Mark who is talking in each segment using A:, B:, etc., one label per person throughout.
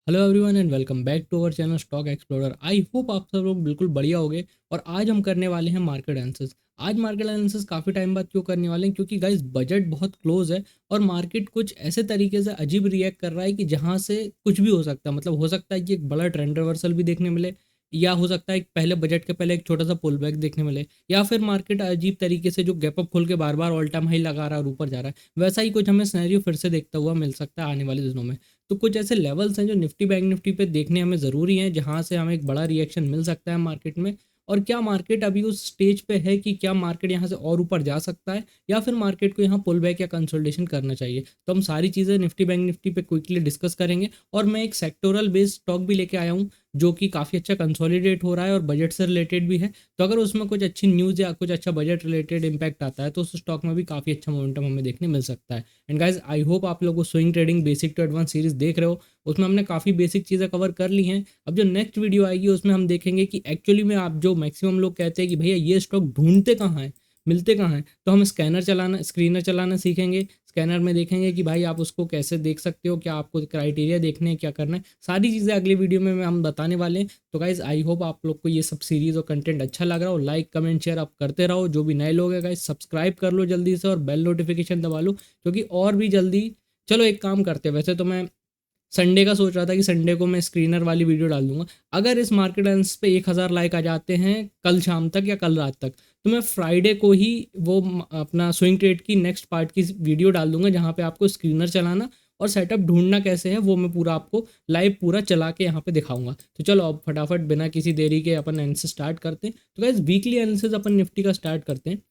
A: Hello everyone and welcome back to our channel stock explorer. I hope आप सब लोग बिल्कुल बढ़िया होंगे। और आज हम करने वाले हैं मार्केट एनालिसिस। आज मार्केट एनालिसिस काफ़ी टाइम बाद क्यों करने वाले हैं, क्योंकि गाइस बजट बहुत क्लोज है और मार्केट कुछ ऐसे तरीके से अजीब रिएक्ट कर रहा है कि जहां से कुछ भी हो सकता है। मतलब हो सकता है कि एक बड़ा ट्रेंड रिवर्सल भी देखने मिले, या हो सकता है कि पहले बजट के पहले एक छोटा सा पुल बैक देखने मिले, या फिर मार्केट अजीब तरीके से जो गैप अप खोल के बार बार ऑल टाइम हाई लगा रहा है और ऊपर जा रहा है, वैसा ही कुछ हमें सिनेरियो फिर से देखता हुआ मिल सकता है आने वाले दिनों में। तो कुछ ऐसे लेवल्स हैं जो निफ्टी बैंक निफ्टी पे देखने हमें ज़रूरी हैं, जहां से हमें एक बड़ा रिएक्शन मिल सकता है मार्केट में। और क्या मार्केट अभी उस स्टेज पे है कि क्या मार्केट यहाँ से और ऊपर जा सकता है, या फिर मार्केट को यहाँ पुल बैक या कंसोलिडेशन करना चाहिए। तो हम सारी चीज़ें निफ्टी बैंक निफ्टी पे क्विकली डिस्कस करेंगे। और मैं एक सेक्टोरल बेस्ड स्टॉक भी लेके आया हूँ जो कि काफ़ी अच्छा कंसोलिडेट हो रहा है और बजट से रिलेटेड भी है। तो अगर उसमें कुछ अच्छी न्यूज़ या कुछ अच्छा बजट रिलेटेड इम्पैक्ट आता है तो उस स्टॉक में भी काफ़ी अच्छा मोमेंटम हमें देखने मिल सकता है। एंड गाइज आई होप आप लोग swing trading basic to advance series देख रहे हो। उसमें हमने काफ़ी बेसिक चीज़ें कवर कर ली हैं। अब जो नेक्स्ट वीडियो आएगी उसमें हम देखेंगे कि एक्चुअली में आप जो मैक्सिमम लोग कहते हैं कि भैया ये स्टॉक ढूंढते कहाँ हैं, मिलते कहाँ हैं, तो हम स्क्रीनर चलाना सीखेंगे। स्कैनर में देखेंगे कि भाई आप उसको कैसे देख सकते हो, क्या आपको क्राइटेरिया देखने हैं, क्या करना है, सारी चीज़ें अगली वीडियो में हम बताने वाले हैं। तो गाइज आई होप आप लोग को ये सब सीरीज और कंटेंट अच्छा लग रहा हो। लाइक कमेंट शेयर आप करते रहो। जो भी नए लोग हैं गाइज सब्सक्राइब कर लो जल्दी से और बेल नोटिफिकेशन दबा लो, क्योंकि और भी जल्दी। चलो एक काम करते हैं, वैसे तो मैं संडे का सोच रहा था कि संडे को मैं स्क्रीनर वाली वीडियो डाल दूंगा। अगर इस मार्केट एनालिसिस पे 1,000 लाइक आ जाते हैं कल शाम तक या कल रात तक, तो मैं फ्राइडे को ही वो अपना स्विंग ट्रेड की नेक्स्ट पार्ट की वीडियो डाल दूंगा, जहाँ पे आपको स्क्रीनर चलाना और सेटअप ढूंढना कैसे है वो मैं पूरा आपको लाइव पूरा चला के यहाँ पे दिखाऊंगा। तो चलो अब फटाफट बिना किसी देरी के अपन एनालिसिस स्टार्ट करते हैं। तो गाइस वीकली एनालिसिस अपन निफ्टी का स्टार्ट करते हैं।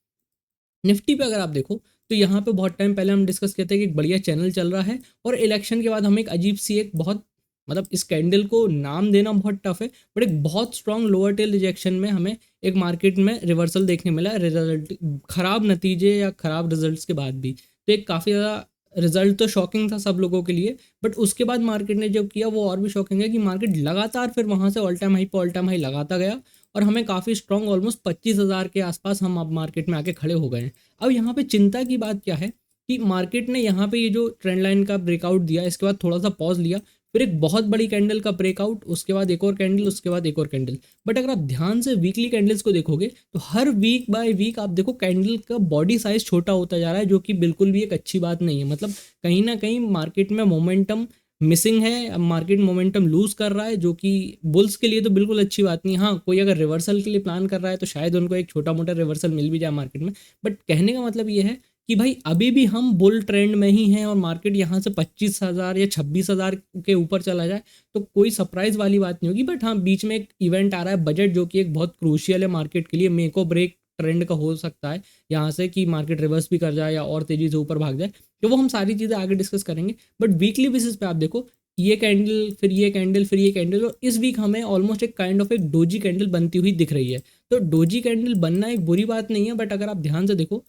A: निफ्टी पे अगर आप देखो तो यहाँ पे बहुत टाइम पहले हम डिस्कस किए थे कि एक बढ़िया चैनल चल रहा है, और इलेक्शन के बाद हमें एक अजीब सी एक बहुत मतलब इस कैंडल को नाम देना बहुत टफ है, बट एक बहुत स्ट्रांग लोअर टेल रिजेक्शन में हमें एक मार्केट में रिवर्सल देखने मिला है, रिजल्ट खराब नतीजे या खराब रिजल्ट्स के बाद भी। तो एक काफ़ी ज़्यादा रिजल्ट तो शॉकिंग था सब लोगों के लिए, बट उसके बाद मार्केट ने जो किया वो और भी शॉकिंग है कि मार्केट लगातार फिर वहाँ से ऑल टाइम हाई पे ऑल टाइम हाई लगाता गया, और हमें काफ़ी स्ट्रॉन्ग ऑलमोस्ट 25,000 के आसपास हम अब मार्केट में आके खड़े हो गए हैं। अब यहाँ पे चिंता की बात क्या है कि मार्केट ने यहाँ पे ये जो ट्रेंड लाइन का ब्रेकआउट दिया, इसके बाद थोड़ा सा पॉज लिया, फिर एक बहुत बड़ी कैंडल का ब्रेकआउट, उसके बाद एक और कैंडल, उसके बाद एक और कैंडल। बट अगर आप ध्यान से वीकली कैंडल्स को देखोगे तो हर वीक बाय वीक आप देखो कैंडल का बॉडी साइज छोटा होता जा रहा है, जो कि बिल्कुल भी एक अच्छी बात नहीं है। मतलब कहीं ना कहीं मार्केट में मोमेंटम मिसिंग है, अब मार्केट मोमेंटम लूज कर रहा है, जो कि बुल्स के लिए तो बिल्कुल अच्छी बात नहीं। हाँ, कोई अगर रिवर्सल के लिए प्लान कर रहा है तो शायद उनको एक छोटा मोटा रिवर्सल मिल भी जाए मार्केट में। बट कहने का मतलब ये है कि भाई अभी भी हम बुल ट्रेंड में ही हैं, और मार्केट यहाँ से 25,000 या 26,000 के ऊपर चला जाए तो कोई सरप्राइज वाली बात नहीं होगी। बट हाँ, बीच में एक इवेंट आ रहा है बजट, जो कि एक बहुत क्रूशियल है मार्केट के लिए, मेक और ब्रेक ट्रेंड का हो सकता है यहाँ से कि मार्केट रिवर्स भी कर जाए या और तेजी से ऊपर भाग जाए। तो वो हम सारी चीज़ें आगे डिस्कस करेंगे। बट वीकली बेसिस पे आप देखो, ये कैंडल फिर ये कैंडल फिर ये कैंडल, और इस वीक हमें ऑलमोस्ट एक काइंड ऑफ एक डोजी कैंडल बनती हुई दिख रही है। तो डोजी कैंडल बनना एक बुरी बात नहीं है, बट अगर आप ध्यान से देखो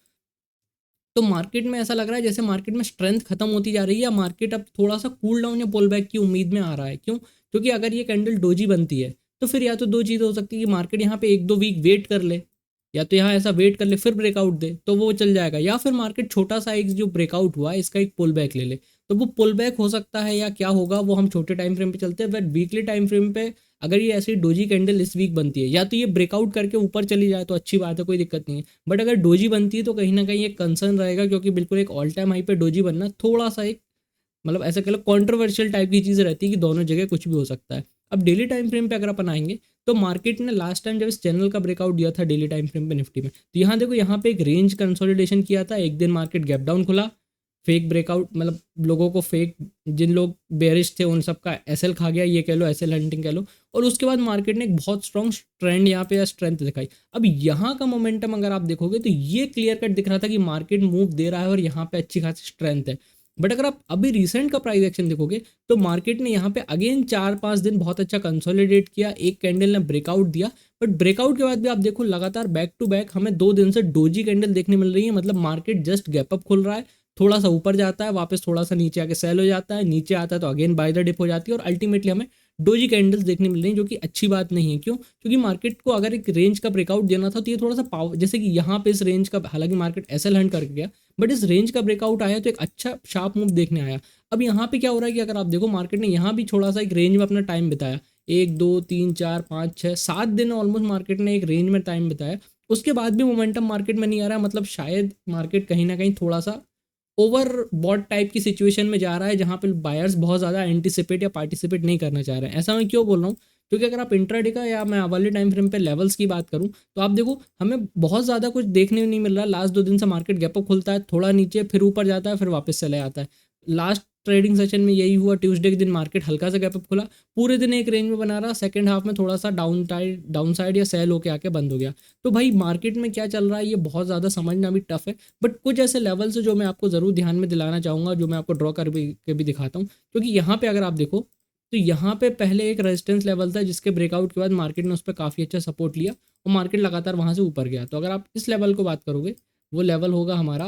A: तो मार्केट में ऐसा लग रहा है जैसे मार्केट में स्ट्रेंथ खत्म होती जा रही है, या मार्केट अब थोड़ा सा कूल डाउन या पुल बैक की उम्मीद में आ रहा है। क्यों? क्योंकि अगर ये कैंडल डोजी बनती है तो फिर या तो दो चीज़ हो सकती है कि मार्केट यहाँ पे एक दो वीक वेट कर ले, या तो यहाँ ऐसा वेट कर ले फिर ब्रेकआउट दे तो वो चल जाएगा, या फिर मार्केट छोटा सा एक जो ब्रेकआउट हुआ है इसका एक पुल बैक ले ले, तो वो पुल बैक हो सकता है या क्या होगा वो हम छोटे टाइम फ्रेम पे चलते हैं। बट वीकली टाइम फ्रेम पे अगर ये ऐसी डोजी कैंडल इस वीक बनती है, या तो ये ब्रेकआउट करके ऊपर चली जाए तो अच्छी बात है, कोई दिक्कत नहीं है। बट अगर डोजी बनती है तो कहीं ना कहीं एक कंसर्न रहेगा, क्योंकि बिल्कुल एक ऑल टाइम हाई पे डोजी बनना थोड़ा सा एक मतलब ऐसा कह लो कॉन्ट्रोवर्शियल टाइप की चीज़ रहती है कि दोनों जगह कुछ भी हो सकता है। अब डेली टाइम फ्रेम पे अगर अपन आएंगे तो मार्केट ने लास्ट टाइम जब इस चैनल का ब्रेकआउट दिया था डेली टाइम फ्रेम पे निफ्टी में, तो यहाँ देखो यहाँ पे एक रेंज कंसोलिडेशन किया था। एक दिन मार्केट गैप डाउन खुला, फेक ब्रेकआउट, मतलब लोगों को फेक, जिन लोग बेरिश थे उन सबका एसएल खा गया, ये कह लो एसएल हंटिंग कह लो। और उसके बाद मार्केट ने एक बहुत स्ट्रॉन्ग ट्रेंड यहाँ पे या स्ट्रेंथ दिखाई। अब यहाँ का मोमेंटम अगर आप देखोगे तो ये क्लियर कट दिख रहा था कि मार्केट मूव दे रहा है और यहाँ पे अच्छी खासी स्ट्रेंथ है। बट अगर आप अभी रिसेंट का प्राइस एक्शन देखोगे तो मार्केट ने यहाँ पे अगेन 4-5 दिन बहुत अच्छा कंसोलिडेट किया, एक कैंडल ने ब्रेकआउट दिया। बट ब्रेकआउट के बाद भी आप देखो लगातार बैक टू बैक हमें 2 दिन से डोजी कैंडल देखने मिल रही है। मतलब मार्केट जस्ट गैप अप खुल रहा है, थोड़ा सा ऊपर जाता है, वापस थोड़ा सा नीचे आके सेल हो जाता है, नीचे आता है तो अगेन बाय द डिप हो जाती है, और अल्टीमेटली हमें डोजी कैंडल्स देखने मिल रही हैं, जो कि अच्छी बात नहीं है। क्यों? क्योंकि मार्केट को अगर एक रेंज का ब्रेकआउट देना था तो ये थोड़ा सा पावर, जैसे कि यहाँ पे इस रेंज का, हालांकि मार्केट एसएल हंट करके गया, बट इस रेंज का ब्रेकआउट आया तो एक अच्छा शार्प मूव देखने आया। अब यहाँ पे क्या हो रहा है कि अगर आप देखो मार्केट ने यहाँ भी थोड़ा सा एक रेंज में अपना टाइम बिताया, 1 2 3 4 5 6 7 दिन ऑलमोस्ट मार्केट ने एक रेंज में टाइम बिताया, उसके बाद भी मोमेंटम मार्केट में नहीं आ रहा है। मतलब शायद मार्केट कहीं ना कहीं थोड़ा सा ओवर बॉट टाइप की सिचुएशन में जा रहा है, जहाँ पे बायर्स बहुत ज़्यादा एंटिसिपेट या पार्टिसिपेट नहीं करना चाह रहे हैं। ऐसा मैं क्यों बोल रहा हूँ, क्योंकि अगर आप इंट्राडे का या मैं वाले टाइम फ्रेम पे लेवल्स की बात करूँ, तो आप देखो हमें बहुत ज़्यादा कुछ देखने नहीं मिल रहा। लास्ट 2 दिन से मार्केट गैपअप खुलता है, थोड़ा नीचे फिर ऊपर जाता है, फिर वापस चले आता है। लास्ट ट्रेडिंग सेशन में यही हुआ, ट्यूसडे के दिन मार्केट हल्का सा गैपअप खुला, पूरे दिन एक रेंज में बना रहा, सेकंड हाफ में थोड़ा सा डाउन साइड या सेल होके आके बंद हो गया। तो भाई मार्केट में क्या चल रहा है ये बहुत ज़्यादा समझना भी टफ है। बट कुछ ऐसे लेवल्स जो मैं आपको ज़रूर ध्यान में दिलाना चाहूँगा, जो मैं आपको ड्रॉ कर भी दिखाता हूँ। क्योंकि यहाँ पे अगर आप देखो तो यहाँ पे पहले एक रेजिस्टेंस लेवल था, जिसके ब्रेकआउट के बाद मार्केट ने उस पर काफ़ी अच्छा सपोर्ट लिया और मार्केट लगातार वहाँ से ऊपर गया। तो अगर आप इस लेवल को बात करोगे, वो लेवल होगा हमारा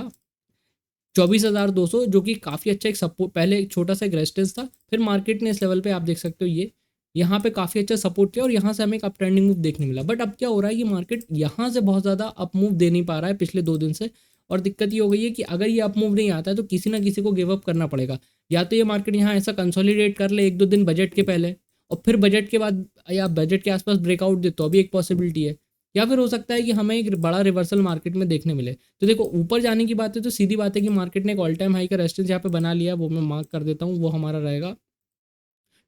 A: 24,200, जो कि काफ़ी अच्छा एक सपोर्ट, पहले एक छोटा सा एक रेजिस्टेंस था, फिर मार्केट ने इस लेवल पे आप देख सकते हो ये यहाँ पे काफ़ी अच्छा सपोर्ट किया और यहाँ से हमें एक अप ट्रेंडिंग मूव देखने मिला। बट अब क्या हो रहा है, ये मार्केट यहाँ से बहुत ज़्यादा अप मूव दे नहीं पा रहा है पिछले 2 दिन से। और दिक्कत ये हो गई है कि अगर ये अप मूव नहीं आता है तो किसी ना किसी को गिव अप करना पड़ेगा। या तो ये मार्केट यहाँ ऐसा कंसोलिडेट कर ले 1 2 दिन बजट के पहले, और फिर बजट के बाद या बजट के आसपास ब्रेकआउट दे, तो अभी एक पॉसिबिलिटी है। या फिर हो सकता है कि हमें एक बड़ा रिवर्सल मार्केट में देखने मिले। तो देखो ऊपर जाने की बात है तो सीधी बात है कि मार्केट ने एक ऑल टाइम हाई का रेजिस्टेंस यहाँ पे बना लिया, वो मैं मार्क कर देता हूँ, वो हमारा रहेगा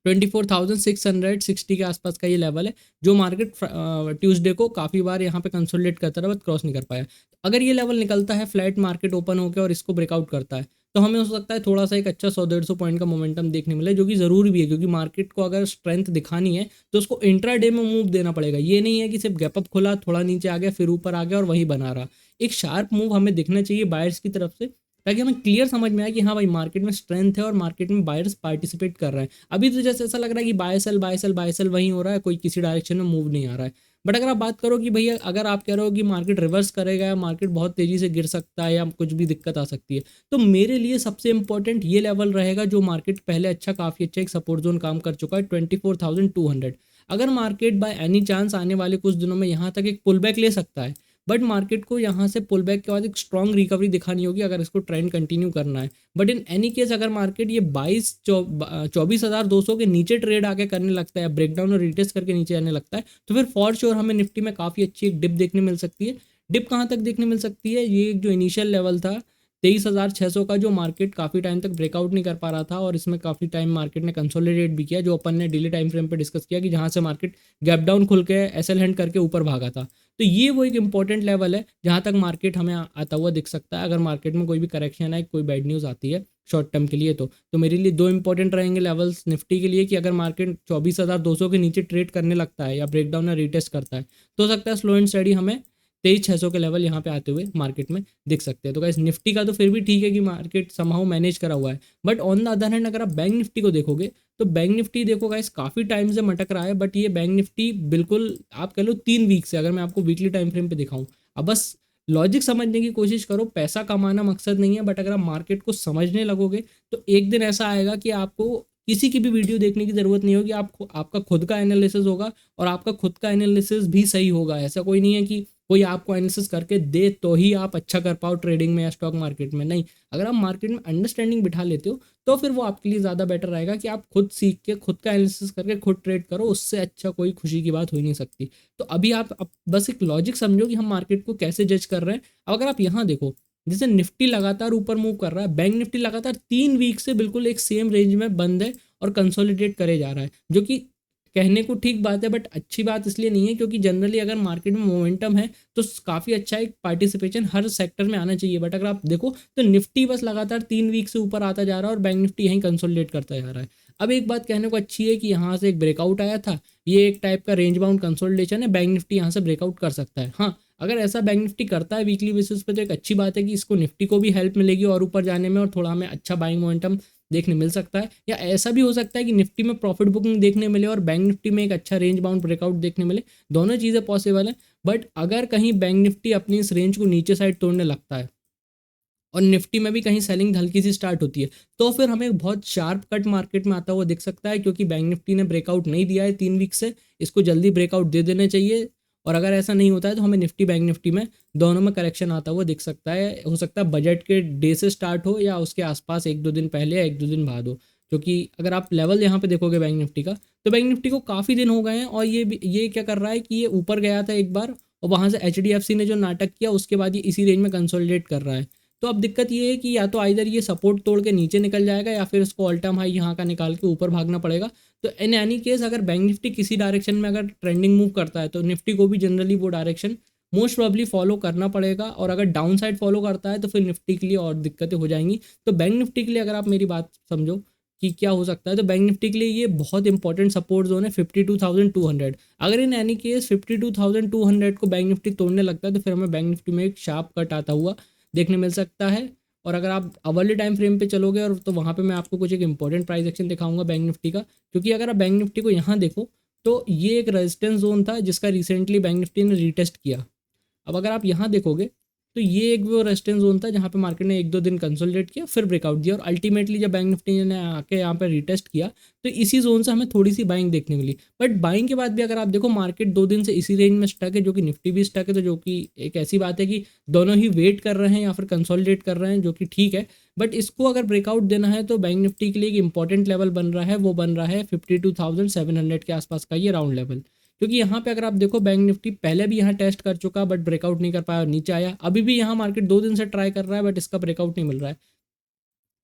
A: 24,660 के आसपास का ये लेवल है, जो मार्केट ट्यूसडे को काफ़ी बार यहाँ पे कंसोलिडेट करता रहा, बट क्रॉस नहीं कर पाया। अगर ये लेवल निकलता है फ्लैट मार्केट ओपन होकर और इसको ब्रेकआउट करता है, तो हमें हो सकता है थोड़ा सा एक अच्छा 100 150 पॉइंट का मोमेंटम देखने मिले, जो कि ज़रूरी भी है। क्योंकि मार्केट को अगर स्ट्रेंथ दिखानी है तो उसको इंट्रा डे में मूव देना पड़ेगा। ये नहीं है कि सिर्फ गैपअप खुला, थोड़ा नीचे आ गया, फिर ऊपर आ गया और वहीं बना रहा। एक शार्प मूव हमें दिखना चाहिए बायर्स की तरफ से, ताकि हमें क्लियर समझ में आए कि हाँ भाई मार्केट में स्ट्रेंथ है और मार्केट में बायर्स पार्टिसिपेट कर रहे हैं। अभी तो जैसे ऐसा लग रहा है कि buy sell buy sell buy sell वहीं हो रहा है, कोई किसी डायरेक्शन में मूव नहीं आ रहा है। बट अगर आप बात करो कि भैया अगर आप कह रहे हो कि मार्केट रिवर्स करेगा या मार्केट बहुत तेजी से गिर सकता है या कुछ भी दिक्कत आ सकती है, तो मेरे लिए सबसे इंपॉर्टेंट ये लेवल रहेगा, जो मार्केट पहले काफ़ी अच्छा एक सपोर्ट जोन काम कर चुका है, 24,200। अगर मार्केट बाय एनी चांस आने वाले कुछ दिनों में यहाँ तक एक पुल बैक ले सकता है, बट मार्केट को यहाँ से पुल बैक के बाद एक स्ट्रॉन्ग रिकवरी दिखानी होगी अगर इसको ट्रेंड कंटिन्यू करना है। बट इन एनी केस अगर मार्केट ये 24,200 के नीचे ट्रेड आके करने लगता है, ब्रेकडाउन और रिटेस्ट करके नीचे आने लगता है, तो फिर फॉर श्योर हमें निफ्टी में काफ़ी अच्छी एक डिप देखने मिल सकती है। डिप कहाँ तक देखने मिल सकती है, ये जो इनिशियल लेवल था 23,600 का, जो मार्केट काफ़ी टाइम तक ब्रेकआउट नहीं कर पा रहा था और इसमें काफ़ी टाइम मार्केट ने कंसोलिडेट भी किया, जो अपन ने डेली टाइम फ्रेम पे डिस्कस किया कि जहाँ से मार्केट गैप डाउन खुल के एसएल हैंड करके ऊपर भागा था। तो ये वो एक इंपॉर्टेंट लेवल है जहाँ तक मार्केट हमें आता हुआ दिख सकता है, अगर मार्केट में कोई भी करेक्शन है, कोई बैड न्यूज़ आती है शॉर्ट टर्म के लिए। तो मेरे लिए दो इंपॉर्टेंट रहेंगे लेवल्स निफ्टी के लिए, कि अगर मार्केट 24,200 के नीचे ट्रेड करने लगता है या ब्रेकडाउन या रिटेस्ट करता है, तो हो सकता है स्लो एंड स्टडी हमें 23,600 के लेवल यहाँ पे आते हुए मार्केट में दिख सकते हैं। तो गाइस निफ्टी का तो फिर भी ठीक है कि मार्केट समहाउ मैनेज करा हुआ है, but on the other hand अगर आप बैंक निफ्टी को देखोगे, तो बैंक निफ्टी देखो गाइस काफ़ी टाइम से मटक रहा है। बट ये बैंक निफ्टी बिल्कुल आप कह लो 3 वीक से, अगर मैं आपको वीकली टाइम फ्रेम पे दिखाऊं, अब बस लॉजिक समझने की कोशिश करो। पैसा कमाना मकसद नहीं है, बट अगर आप मार्केट को समझने लगोगे तो एक दिन ऐसा आएगा कि आपको किसी की भी वीडियो देखने की ज़रूरत नहीं होगी, आपका खुद का एनालिसिस होगा और आपका खुद का एनालिसिस भी सही होगा। ऐसा कोई नहीं है कि कोई आपको एनालिसिस करके दे तो ही आप अच्छा कर पाओ ट्रेडिंग में या स्टॉक मार्केट में। नहीं, अगर आप मार्केट में अंडरस्टैंडिंग बिठा लेते हो तो फिर वो आपके लिए ज़्यादा बेटर रहेगा कि आप खुद सीख के खुद का एनालिसिस करके खुद ट्रेड करो। उससे अच्छा कोई खुशी की बात हो ही नहीं सकती। तो अभी आप बस एक लॉजिक समझो कि हम मार्केट को कैसे जज कर रहे हैं। अब अगर आप यहाँ देखो, जैसे निफ्टी लगातार ऊपर मूव कर रहा है, बैंक निफ्टी लगातार 3 वीक से बिल्कुल एक सेम रेंज में बंद है और कंसोलिडेट करे जा रहा है, जो कि कहने को ठीक बात है, बट अच्छी बात इसलिए नहीं है क्योंकि जनरली अगर मार्केट में मोमेंटम है तो काफ़ी अच्छा एक पार्टिसिपेशन हर सेक्टर में आना चाहिए। बट अगर आप देखो तो निफ्टी बस लगातार 3 वीक से ऊपर आता जा रहा है और बैंक निफ्टी यहीं कंसोलिडेट करता जा रहा है। अब एक बात कहने को अच्छी है कि यहाँ से एक ब्रेकआउट आया था, ये एक टाइप का रेंज बाउंड कंसोलिडेशन है, बैंक निफ्टी यहाँ से ब्रेकआउट कर सकता है। हाँ, अगर ऐसा बैंक निफ्टी करता है वीकली बेसिस पे तो एक अच्छी बात है कि इसको निफ्टी को भी हेल्प मिलेगी और ऊपर जाने में, और थोड़ा हमें अच्छा बाइंग मोमेंटम देखने मिल सकता है। या ऐसा भी हो सकता है कि निफ्टी में प्रॉफिट बुकिंग देखने मिले और बैंक निफ्टी में एक अच्छा रेंज बाउंड ब्रेकआउट देखने मिले। दोनों चीज़ें पॉसिबल है। बट अगर कहीं बैंक निफ्टी अपनी इस रेंज को नीचे साइड तोड़ने लगता है और निफ्टी में भी कहीं सेलिंग हल्की सी स्टार्ट होती है, तो फिर हमें एक बहुत शार्प कट मार्केट में आता हुआ दिख सकता है, क्योंकि बैंक निफ्टी ने ब्रेकआउट नहीं दिया है 3 वीक से, इसको जल्दी ब्रेकआउट दे देना चाहिए। और अगर ऐसा नहीं होता है तो हमें निफ्टी बैंक निफ्टी में दोनों में करेक्शन आता हुआ दिख सकता है। हो सकता है बजट के डे से स्टार्ट हो या उसके आसपास 1-2 दिन पहले या 1-2 दिन बाद हो। क्योंकि अगर आप लेवल यहाँ पे देखोगे बैंक निफ्टी का, तो बैंक निफ्टी को काफ़ी दिन हो गए हैं और ये क्या कर रहा है कि ये ऊपर गया था एक बार और वहाँ से एचडीएफसी ने जो नाटक किया उसके बाद ये इसी रेंज में कंसोलिडेट कर रहा है। तो अब दिक्कत ये है कि या तो आइदर ये सपोर्ट तोड़ के नीचे निकल जाएगा या फिर इसको ऑल टाइम हाई यहाँ का निकाल के ऊपर भागना पड़ेगा। तो इन एनी केस अगर बैंक निफ्टी किसी डायरेक्शन में अगर ट्रेंडिंग मूव करता है तो निफ्टी को भी जनरली वो डायरेक्शन मोस्ट प्रोबेबली फॉलो करना पड़ेगा, और अगर डाउन साइड फॉलो करता है तो फिर निफ्टी के लिए और दिक्कतें हो जाएंगी। तो बैंक निफ्टी के लिए अगर आप मेरी बात समझो कि क्या हो सकता है, तो बैंक निफ्टी के लिए ये बहुत इंपॉर्टेंट सपोर्ट जोन है 52,200। अगर इन एनी केस 52,200 को बैंक निफ्टी तोड़ने लगता है तो फिर हमें बैंक निफ्टी में एक शार्प कट आता हुआ देखने मिल सकता है। और अगर आप अवर्ली टाइम फ्रेम पे चलोगे और तो वहाँ पे मैं आपको कुछ एक इंपॉर्टेंट प्राइस एक्शन दिखाऊंगा बैंक निफ्टी का। क्योंकि अगर आप बैंक निफ्टी को यहाँ देखो तो ये एक रेजिस्टेंस जोन था जिसका रिसेंटली बैंक निफ्टी ने रीटेस्ट किया। अब अगर आप यहाँ देखोगे तो ये एक वो रेजिस्टेंस जोन था जहाँ पे मार्केट ने 1-2 दिन कंसोलिडेट किया फिर ब्रेकआउट दिया, और अल्टीमेटली जब बैंक निफ्टी ने आके यहाँ पे रिटेस्ट किया तो इसी जोन से हमें थोड़ी सी बाइंग देखने मिली। बट बाइंग के बाद भी अगर आप देखो मार्केट 2 दिन से इसी रेंज में स्टक है, जो कि निफ्टी भी स्टक है, तो जो कि एक ऐसी बात है कि दोनों ही वेट कर रहे हैं या फिर कंसोलिडेट कर रहे हैं, जो कि ठीक है। बट इसको अगर ब्रेकआउट देना है तो बैंक निफ्टी के लिए एक इंपॉर्टेंट लेवल बन रहा है, वो बन रहा है 52,700 के आसपास का ये राउंड लेवल। क्योंकि यहाँ पे अगर आप देखो बैंक निफ्टी पहले भी यहाँ टेस्ट कर चुका बट ब्रेकआउट नहीं कर पाया और नीचे आया, अभी भी यहाँ मार्केट 2 दिन से ट्राई कर रहा है बट इसका ब्रेकआउट नहीं मिल रहा है।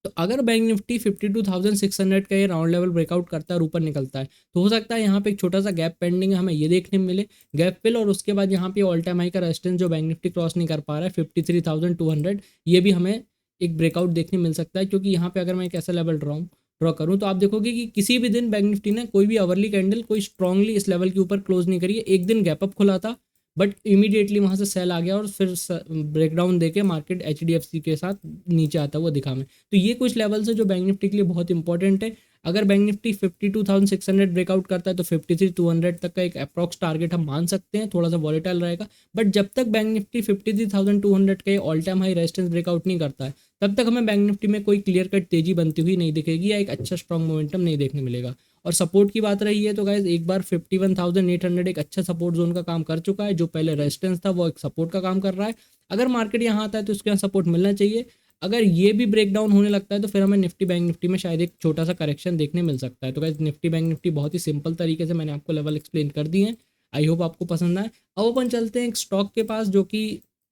A: तो अगर बैंक निफ्टी 52,600 का ये राउंड लेवल ब्रेकआउट करता है और ऊपर निकलता है तो हो सकता है यहाँ पे एक छोटा सा गैप पेंडिंग है, हमें ये देखने में मिले गैप फिल, और उसके बाद यहाँ पे ऑल टाइम हाई का रेजिस्टेंस जो बैंक निफ्टी क्रॉस नहीं कर पा रहा है 53,200, ये भी हमें एक ब्रेकआउट देखने मिल सकता है। क्योंकि यहाँ पे अगर मैं एक ऐसा लेवल ड्रॉ करूँ तो आप देखोगे कि किसी भी दिन बैंक निफ्टी ने कोई भी अवर्ली कैंडल कोई स्ट्रांगली इस लेवल के ऊपर क्लोज नहीं करी है। एक दिन गैप अप खुला था बट इमीडिएटली वहाँ से सेल आ गया और फिर ब्रेकडाउन देके मार्केट एचडीएफसी के साथ नीचे आता हुआ दिखा में। तो ये कुछ लेवल्स है जो बैंक निफ्टी के लिए बहुत इंपॉर्टेंट है। अगर बैंक निफ्टी 52,600 ब्रेकआउट करता है तो 53,200 तक का एक अप्रॉक्स टारगेट हम मान सकते हैं, थोड़ा सा वॉलेटाइल रहेगा। बट जब तक बैंक निफ्टी 53,200 के all time high resistance breakout नहीं करता है तब तक हमें बैंक निफ्टी में कोई क्लियर कट तेजी बनती हुई नहीं दिखेगी या एक अच्छा स्ट्रॉन्ग मोमेंटम नहीं देखने मिलेगा। और सपोर्ट की बात रही है तो गाइज एक बार 51,800 एक अच्छा सपोर्ट जोन का काम कर चुका है, जो पहले रेजिस्टेंस था वो एक सपोर्ट का काम कर रहा है। अगर मार्केट यहाँ आता है तो उसके यहाँ सपोर्ट मिलना चाहिए। अगर ये भी ब्रेक डाउन होने लगता है तो फिर हमें निफ्टी बैंक निफ्टी में शायद एक छोटा सा करेक्शन देखने मिल सकता है। तो गाइज निफ्टी बैंक निफ्टी बहुत ही सिंपल तरीके से मैंने आपको लेवल एक्सप्लेन कर दिए हैं। आई होप आपको पसंद आए। अब अपन चलते हैं एक स्टॉक के पास जो कि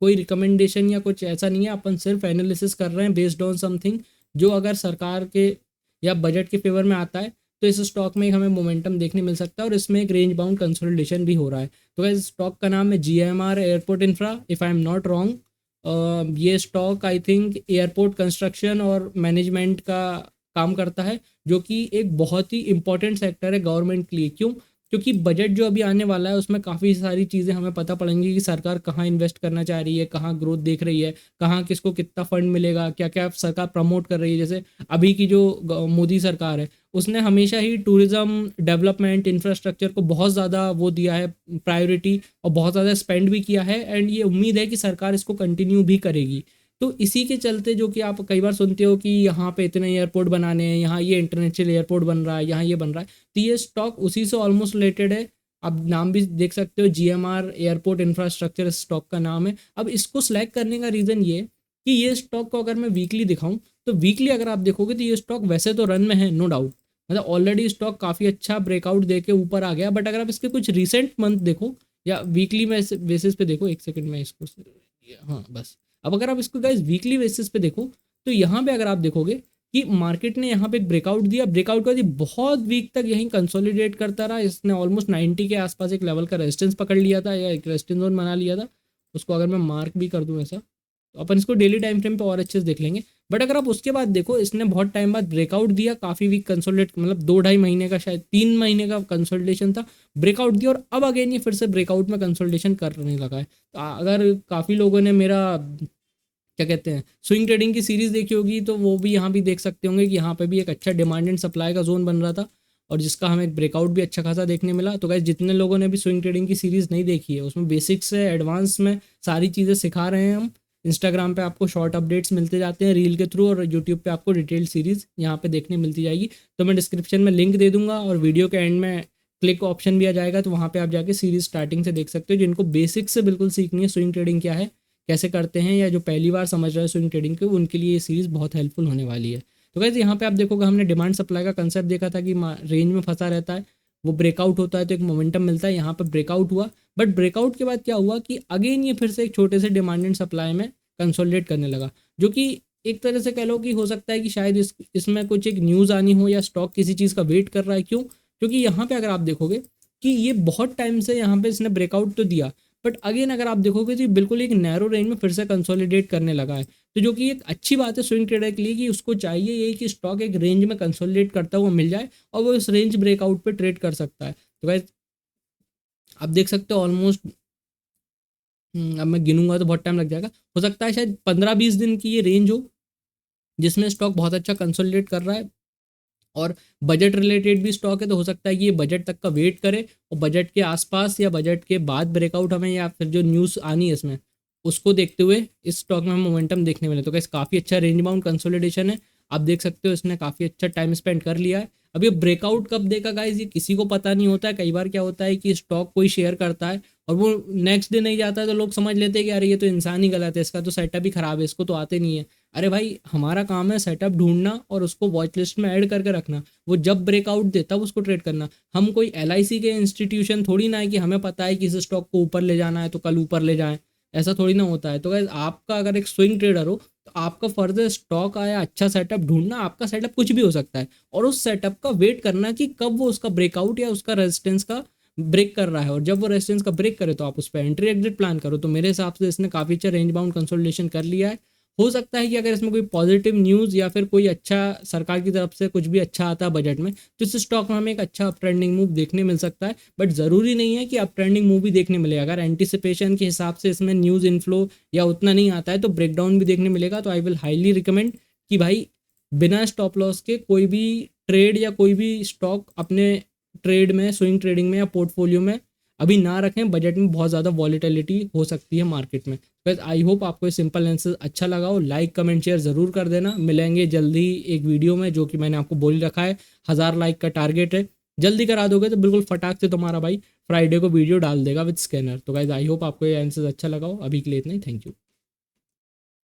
A: कोई रिकमेंडेशन या कुछ ऐसा नहीं है, अपन सिर्फ एनालिसिस कर रहे हैं बेस्ड ऑन समथिंग जो अगर सरकार के या बजट के फेवर में आता है तो इस स्टॉक में हमें मोमेंटम देखने मिल सकता है और इसमें एक रेंज बाउंड कंसोलिडेशन भी हो रहा है। तो इस स्टॉक का नाम है GMR airport infra, if I am not wrong. ये stock I think airport construction और मैनेजमेंट का काम करता है, जो कि एक बहुत ही इंपॉर्टेंट सेक्टर है गवर्नमेंट के लिए। क्यों? क्योंकि बजट जो अभी आने वाला है उसमें काफ़ी सारी चीज़ें हमें पता पड़ेंगी कि सरकार कहाँ इन्वेस्ट करना चाह रही है, कहाँ ग्रोथ देख रही है, कहाँ किसको कितना फंड मिलेगा, क्या क्या सरकार प्रमोट कर रही है। जैसे अभी की जो मोदी सरकार है उसने हमेशा ही टूरिज्म डेवलपमेंट इंफ्रास्ट्रक्चर को बहुत ज़्यादा वो दिया है प्रायोरिटी, और बहुत ज़्यादा स्पेंड भी किया है, एंड ये उम्मीद है कि सरकार इसको कंटिन्यू भी करेगी। तो इसी के चलते जो कि आप कई बार सुनते हो कि यहाँ पे इतने एयरपोर्ट बनाने हैं, यहाँ ये इंटरनेशनल एयरपोर्ट बन रहा है, यहाँ ये बन रहा है, तो ये स्टॉक उसी से ऑलमोस्ट रिलेटेड है। आप नाम भी देख सकते हो, जीएमआर एयरपोर्ट इंफ्रास्ट्रक्चर स्टॉक का नाम है। अब इसको सिलेक्ट करने का रीज़न ये कि ये स्टॉक को अगर मैं वीकली दिखाऊं तो वीकली अगर आप देखोगे तो ये स्टॉक वैसे तो रन में है, नो डाउट, मतलब ऑलरेडी स्टॉक काफ़ी अच्छा ब्रेकआउट दे के ऊपर आ गया। बट अगर आप इसके कुछ रिसेंट मंथ देखो या वीकली में बेसिस पे देखो, एक सेकंड में इसको, हाँ बस। अब अगर आप इसको गाइस वीकली बेसिस पे देखो तो यहाँ पे अगर आप देखोगे कि मार्केट ने यहाँ पे एक ब्रेकआउट दिया, ब्रेकआउट का बहुत वीक तक यहीं कंसोलिडेट करता रहा। इसने ऑलमोस्ट 90 के आसपास एक लेवल का रेजिस्टेंस पकड़ लिया था या एक रेजिस्टेंस जोन बना लिया था। उसको अगर मैं मार्क भी कर दूँ ऐसा तो अपन इसको डेली टाइम फ्रेम पे और अच्छे से देख लेंगे। बट अगर आप उसके बाद देखो, इसने बहुत टाइम बाद ब्रेकआउट दिया, काफ़ी वीक कंसोलिडेट, मतलब 2-2.5 महीने का शायद 3 महीने का कंसोलिडेशन था, ब्रेकआउट दिया और अब अगेन ये फिर से ब्रेकआउट में कंसोलिडेशन करने लगा है। तो अगर काफ़ी लोगों ने मेरा क्या कहते हैं स्विंग ट्रेडिंग की सीरीज़ देखी होगी तो वो भी यहाँ भी देख सकते होंगे कि यहाँ पे भी एक अच्छा डिमांड एंड सप्लाई का जोन बन रहा था और जिसका हमें ब्रेकआउट भी अच्छा खासा देखने मिला। तो गाइस जितने लोगों ने भी स्विंग ट्रेडिंग की सीरीज़ नहीं देखी है उसमें बेसिक्स से एडवांस में सारी चीज़ें सिखा रहे हैं हम। इंस्टाग्राम पे आपको शॉर्ट अपडेट्स मिलते जाते हैं रील के थ्रू, और यूट्यूब पे आपको डिटेल सीरीज़ यहाँ पे देखने मिलती जाएगी। तो मैं डिस्क्रिप्शन में लिंक दे दूंगा और वीडियो के एंड में क्लिक ऑप्शन भी आ जाएगा, तो वहाँ पे आप जाके सीरीज स्टार्टिंग से देख सकते हो। जिनको बेसिक से बिल्कुल सीखनी है स्विंग ट्रेडिंग क्या है, कैसे करते हैं, या जो पहली बार समझ रहे हैं स्विंग ट्रेडिंग के, उनके लिए ये सीरीज बहुत हेल्पफुल होने वाली है। तो गाइस यहाँ पे आप देखोगे हमने डिमांड सप्लाई का कंसेप्ट देखा था कि रेंज में फंसा रहता है, वो ब्रेकआउट होता है तो एक मोमेंटम मिलता है। यहाँ पर ब्रेकआउट हुआ, बट ब्रेकआउट के बाद क्या हुआ कि अगेन ये फिर से एक छोटे से डिमांड एंड सप्लाई में कंसोलिडेट करने लगा, जो कि एक तरह से कह लो कि हो सकता है कि शायद इसमें कुछ एक न्यूज़ आनी हो, या स्टॉक किसी चीज़ का वेट कर रहा है। क्यों? क्योंकि यहाँ पे अगर आप देखोगे कि ये बहुत टाइम से यहाँ पे इसने ब्रेकआउट तो दिया, बट अगेन अगर आप देखोगे तो बिल्कुल एक नैरो रेंज में फिर से कंसोलिडेट करने लगा है। तो जो कि एक अच्छी बात है स्विंग ट्रेडर के लिए, कि उसको चाहिए यही कि स्टॉक एक रेंज में कंसोलिडेट करता हुआ मिल जाए और वो इस रेंज ब्रेकआउट पे ट्रेड कर सकता है। तो गाइस आप देख सकते हो ऑलमोस्ट, अब मैं गिनूंगा तो बहुत टाइम लग जाएगा, हो सकता है शायद 15-20 दिन की ये रेंज हो जिसमें स्टॉक बहुत अच्छा कंसोलिडेट कर रहा है, और बजट रिलेटेड भी स्टॉक है, तो हो सकता है कि ये बजट तक का वेट करे और बजट के आसपास या बजट के बाद ब्रेकआउट हमें, या फिर जो न्यूज़ आनी है इसमें उसको देखते हुए इस स्टॉक में हमें मोमेंटम देखने मिले। तो कैसे काफ़ी अच्छा रेंज बाउंड कंसोलिडेशन है, आप देख सकते हो इसने काफ़ी अच्छा टाइम स्पेंड कर लिया है। अब ये ब्रेकआउट कब देगा गाइज, ये किसी को पता नहीं होता है। कई बार क्या होता है कि स्टॉक कोई शेयर करता है और वो नेक्स्ट डे नहीं जाता है, तो लोग समझ लेते हैं कि अरे ये तो इंसान ही गलत है, इसका तो सेटअप ही खराब है, इसको तो आते नहीं है। अरे भाई हमारा काम है सेटअप ढूंढना और उसको वॉच लिस्ट में ऐड करके रखना, वो जब ब्रेकआउट दे तब उसको ट्रेड करना। हम कोई LIC के इंस्टीट्यूशन थोड़ी ना है कि हमें पता है कि इस स्टॉक को ऊपर ले जाना है तो कल ऊपर ले जाएं, ऐसा थोड़ी ना होता है। तो गाइस आपका अगर एक स्विंग ट्रेडर हो तो आपका फर्ज है स्टॉक आया अच्छा सेटअप ढूंढना। आपका सेटअप कुछ भी हो सकता है, और उस सेटअप का वेट करना कि कब वो उसका ब्रेकआउट या उसका रेजिस्टेंस का ब्रेक कर रहा है, और जब वो रेजिस्टेंस का ब्रेक करे तो आप उस पर एंट्री एग्जिट प्लान करो। तो मेरे हिसाब से इसने काफ़ी अच्छा रेंज बाउंड कंसोलिडेशन कर लिया है। हो सकता है कि अगर इसमें कोई पॉजिटिव न्यूज़ या फिर कोई अच्छा सरकार की तरफ से कुछ भी अच्छा आता है बजट में, तो इस स्टॉक में हमें एक अच्छा अप ट्रेंडिंग मूव देखने मिल सकता है। बट ज़रूरी नहीं है कि अप ट्रेंडिंग मूव भी देखने मिले। अगर एंटिसिपेशन के हिसाब से इसमें न्यूज़ इनफ्लो या उतना नहीं आता है तो ब्रेकडाउन भी देखने मिलेगा। तो आई विल हाईली रिकमेंड कि भाई बिना स्टॉप लॉस के कोई भी ट्रेड या कोई भी स्टॉक अपने ट्रेड में, स्विंग ट्रेडिंग में या पोर्टफोलियो में अभी ना रखें। बजट में बहुत ज़्यादा वॉलीटिलिटी हो सकती है मार्केट में। बस आई होप आपको ये सिंपल आंसर अच्छा लगा हो। लाइक कमेंट शेयर ज़रूर कर देना। मिलेंगे जल्दी एक वीडियो में, जो कि मैंने आपको बोल रखा है 1000 लाइक का टारगेट है। जल्दी करा दोगे तो बिल्कुल फटाक से तुम्हारा भाई फ्राइडे को वीडियो डाल देगा विद स्कैनर। तो गाइस आई होप आपको ये आंसर अच्छा लगा हो। अभी के लिए इतना ही, थैंक यू।